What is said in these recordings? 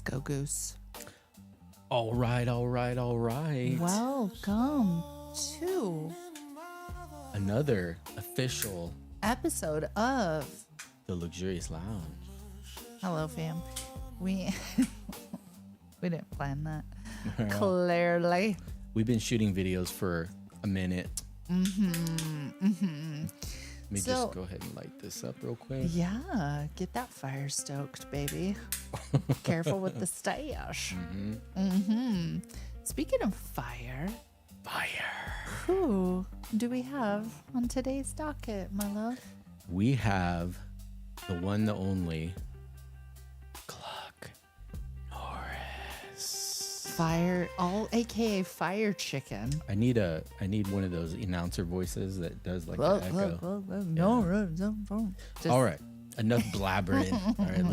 Go Goose. All right. Welcome to another official episode of The Luxurious Lounge. Hello, fam. We didn't plan that. Clearly. We've been shooting videos for a minute. Let me just go ahead and light this up real quick. Yeah, get that fire stoked, baby. Careful with the stash. Speaking of fire. Who do we have on today's docket, my love? We have the one, the only Cluck Norris. AKA Fire Chicken. I need one of those announcer voices that does like the echo. Just, All right, enough blabbering. All right,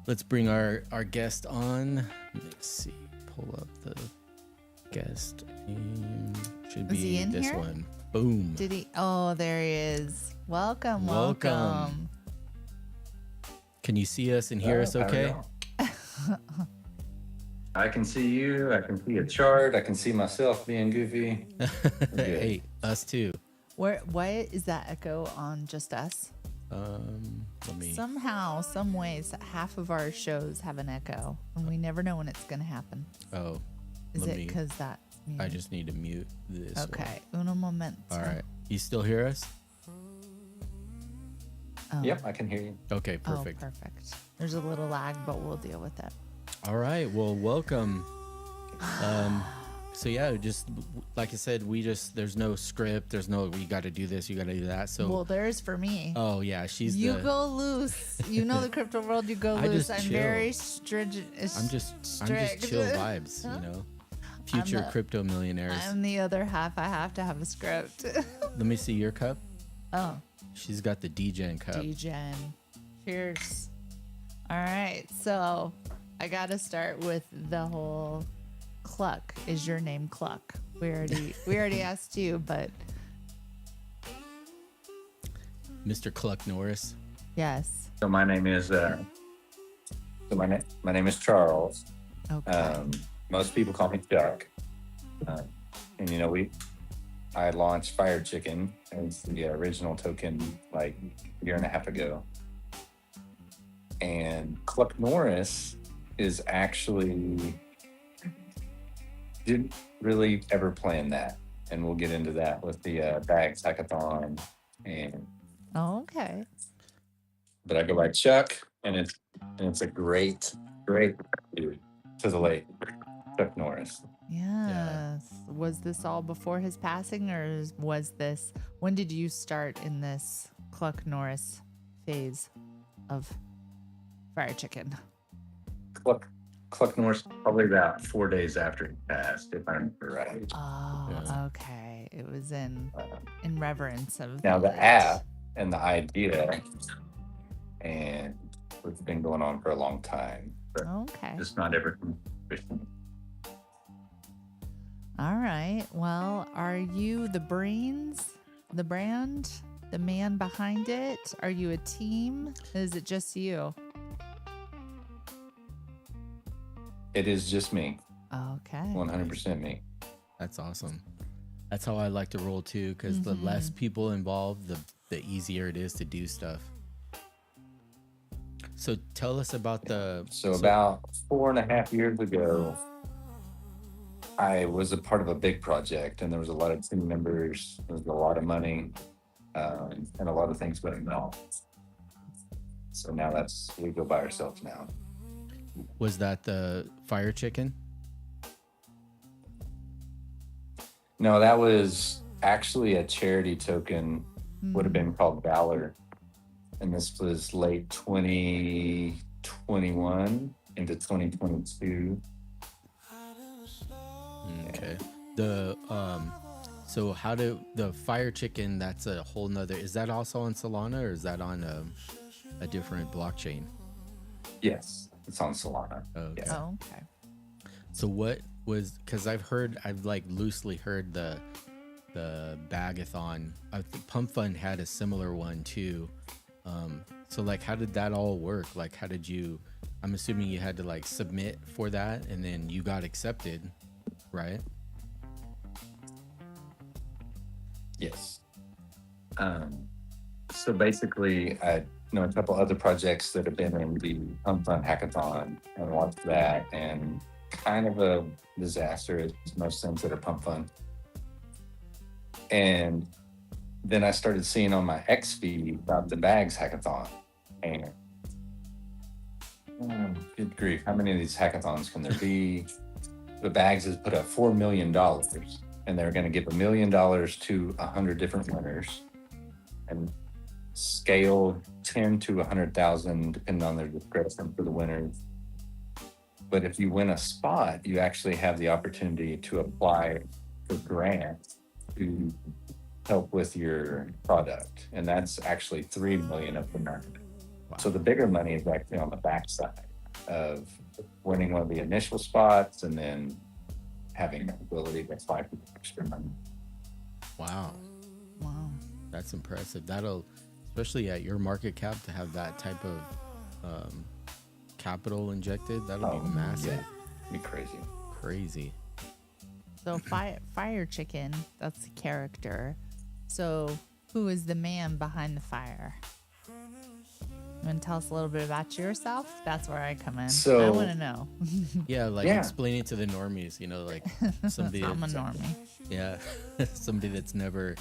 let's bring our guest on. Let's see, pull up the guest name. Should Is he be in this here? one. Boom. Did he? Oh, there he is. Welcome. Can you see us and hear us okay? I can see you. I can see a chart. I can see myself being goofy. Hey, us too. Why is that echo on just us? Let me. Somehow, some ways, half of our shows have an echo, and we never know when it's going to happen. Oh, Is it because that's muted? I just need to mute this. Okay, uno momento. All right. You still hear us? Oh. Yep, I can hear you. Okay, perfect. Oh, perfect. There's a little lag, but we'll deal with it. All right. Well, welcome. So yeah, just like I said, there's no script. There's no, you got to do this, you got to do that. So well, there's for me. Oh yeah, You go loose. You know the crypto world. You go I loose. just I'm chill. very stringent. I'm just strict. chill vibes, you know. Future crypto millionaires. I'm the other half. I have to have a script. Let me see your cup. Oh, She's got the DGen cup. DGen. Cheers. All right, so I got to start with the whole Cluck. Is your name Cluck? We already asked you, but Mr. Cluck Norris. yes. So my name is my name is Charles. Okay. Most people call me Chuck. And you know, I launched Fire Chicken as the original token like a year and a half ago. And Cluck Norris is actually didn't really ever plan that. And we'll get into that with the bags hackathon. Okay. But I go by Chuck, and it's a great dude to the late Chuck Norris. Yes. Was this all before his passing, or when did you start in this Cluck Norris phase of Fire Chicken? Cluck Norris probably about 4 days after he passed, if I remember right. Oh, Yeah. okay. It was in reverence of Now the late. app and the idea, and it's been going on for a long time, but Okay. just not everything. All right. Well, are you the brains, the brand, the man behind it? Are you a team? Is it just you? It is just me, Okay. 100% me. That's awesome. That's how I like to roll too, because the less people involved, the easier it is to do stuff. So tell us about About 4.5 years ago, I was a part of a big project, and there was a lot of team members. There was a lot of money, and a lot of things going on. So now we go by ourselves now. Was that the Fire Chicken? No, that was actually a charity token. Would have been called Valor, and this was late 2021 into 2022. Okay. So how do the Fire Chicken? That's a whole nother. Is that also on Solana, or is that on a different blockchain? Yes, it's on Solana. Okay. Yeah. Oh, okay. So what was? Because I've like loosely heard the Bagathon. I think Pump Fund had a similar one too. So like, how did that all work? Like, how did you? I'm assuming you had to like submit for that, and then you got accepted, right? Yes. So basically, I know a couple other projects that have been in the Pump Fund hackathon and watched that, and kind of a disaster as most things that are Pump Fund. And then I started seeing on my X feed about the Bags hackathon, and good grief, how many of these hackathons can there be? The Bags has put up $4 million and they're going to give $1 million to 100 different winners, and scale 10 to 100,000 depending on their discretion for the winners. But if you win a spot, you actually have the opportunity to apply for grants to help with your product, and that's actually $3 million of the money. Wow. So the bigger money is actually on the backside of winning one of the initial spots and then having the ability to apply for extra money. Wow. Wow. That's impressive. That'll, especially at your market cap, to have that type of capital injected, that'll be massive. Yeah, be crazy. Crazy. So Fire Chicken, that's the character. So who is the man behind the fire? You want to tell us a little bit about yourself? That's where I come in. So- I want to know. Yeah, like Yeah. explaining to the normies, you know, like somebody I'm a that's, normie. yeah, somebody that's never,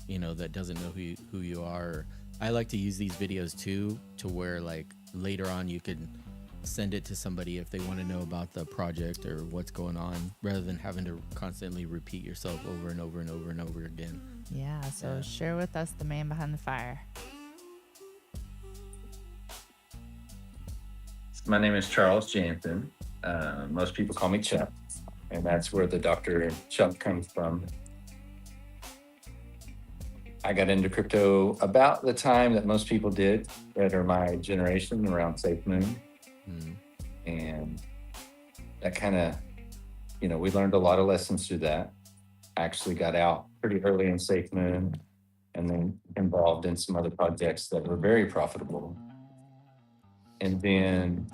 you know, that doesn't know who you are. I like to use these videos too, to where like later on you could send it to somebody if they want to know about the project or what's going on, rather than having to constantly repeat yourself over and over and over and over again. Yeah, so Yeah. share with us the man behind the fire. My name is Charles Jansen. Most people call me Chuck, and that's where the Dr. Chuck comes from. I got into crypto about the time that most people did that are my generation, around Safe Moon. Mm. And that kind of, you know, we learned a lot of lessons through that. I actually got out pretty early in Safe Moon and then involved in some other projects that were very profitable. And then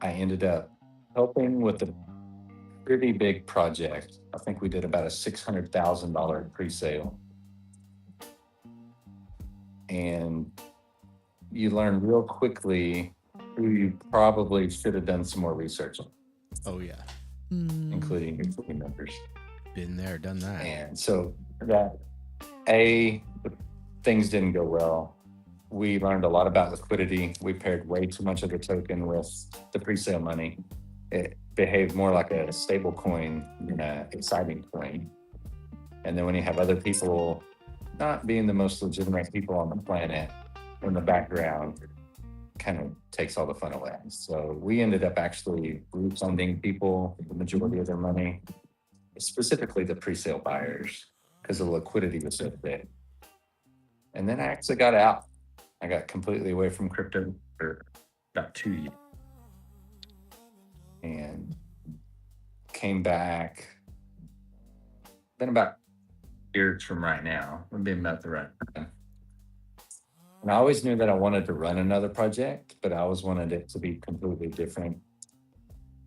I ended up helping with a pretty big project. I think we did about a $600,000 pre-sale. And you learn real quickly who you probably should have done some more research on, Oh yeah, including your team members. been there, done that. And so that things didn't go well. We learned a lot about liquidity. We paired way too much of the token with the pre-sale money. It behaved more like a stable coin than an exciting coin. And then when you have other people not being the most legitimate people on the planet in the background, kind of takes all the fun away. So we ended up actually refunding people the majority of their money, specifically the pre-sale buyers, because the liquidity was so big. And then I actually got out. I got completely away from crypto for about 2 years and came back. Been about years from right now. We've been about the right time. And I always knew that I wanted to run another project, but I always wanted it to be completely different.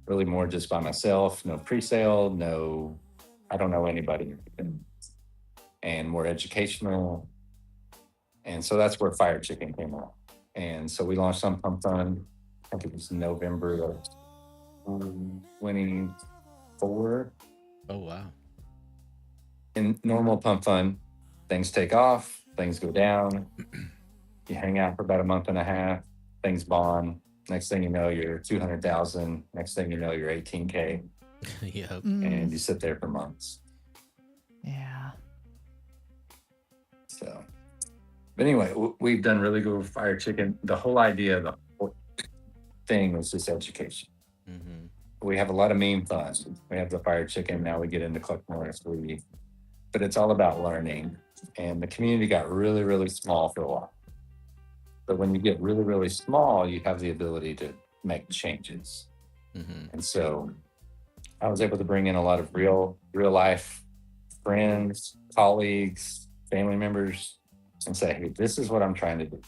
Really more just by myself, no pre-sale, no, I don't know anybody, and more educational. And so that's where Fire Chicken came along. And so we launched on Pump Fund. I think it was November of 24. Oh wow. In normal Pump Fund, things take off, things go down. You hang out for about a month and a half, things bond. Next thing you know, you're 200,000. Next thing you know, you're 18K. Yep. And you sit there for months. Yeah. So, but anyway, we've done really good with Fire Chicken. The whole idea, the whole thing was just education. Mm-hmm. We have a lot of meme funds. We have the Fire Chicken. Now we get into Cluck Norris. But it's all about learning. And the community got really, really small for a while. But when you get really, really small, you have the ability to make changes. Mm-hmm. And so I was able to bring in a lot of real life friends, colleagues, family members, and say, hey, this is what I'm trying to do.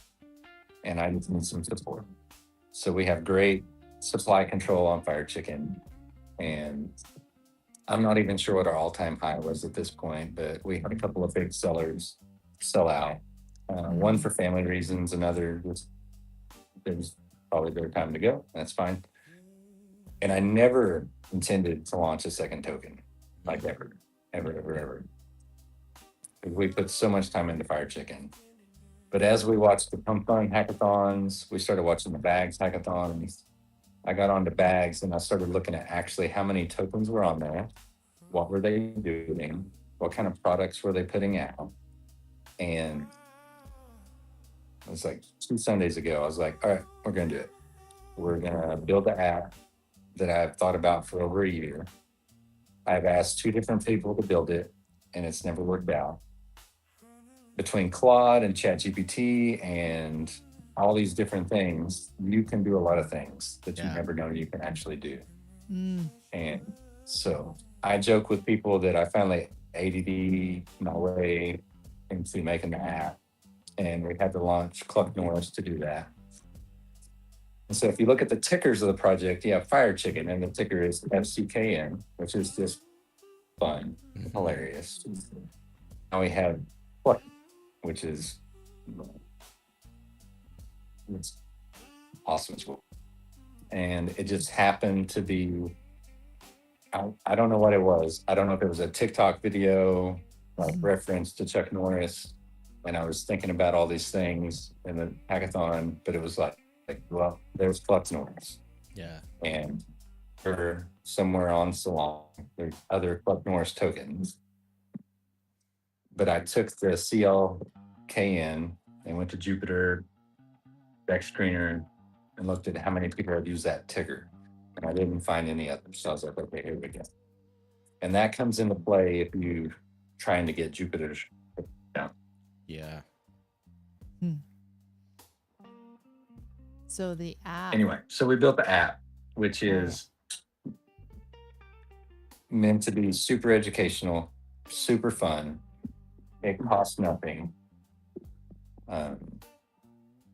And I just need some support. So we have great supply control on Fire Chicken. And I'm not even sure what our all-time high was at this point, but we had a couple of big sellers sell out. One for family reasons, another was it was probably their time to go. That's fine. And I never intended to launch a second token, like ever. We put so much time into Fire Chicken. But as we watched the Pump Fund hackathons, we started watching the Bags hackathons. I got onto Bags and I started looking at actually how many tokens were on there what were they doing, what kind of products were they putting out. And it was like 2 Sundays ago, I was like, all right, we're going to do it. We're going to build the app that I've thought about for over a year. I've asked 2 different people to build it, and it's never worked out. Between Claude and ChatGPT and all these different things, you can do a lot of things that you never know you can actually do. And so I joke with people that I finally ADD my way into making the app, and we had to launch Cluck Norris to do that. And so if you look at the tickers of the project, you have FireChicken, and the ticker is FCKN, which is just fun, hilarious. Now we have Cluck, which is it's awesome as well. And it just happened to be, I don't know what it was. I don't know if it was a TikTok video, like reference to Chuck Norris. And I was thinking about all these things in the hackathon, but it was like well, there's Cluck Norris. Yeah. And for somewhere on Salon, there's other Cluck Norris tokens. But I took the CLKN and went to Jupiter, Deck Screener, and looked at how many people have used that ticker. And I didn't find any others. So I was like, okay, here we go. And that comes into play if you're trying to get Jupiter down. Yeah. So the app. Anyway, so we built the app, which is meant to be super educational, super fun. It costs nothing.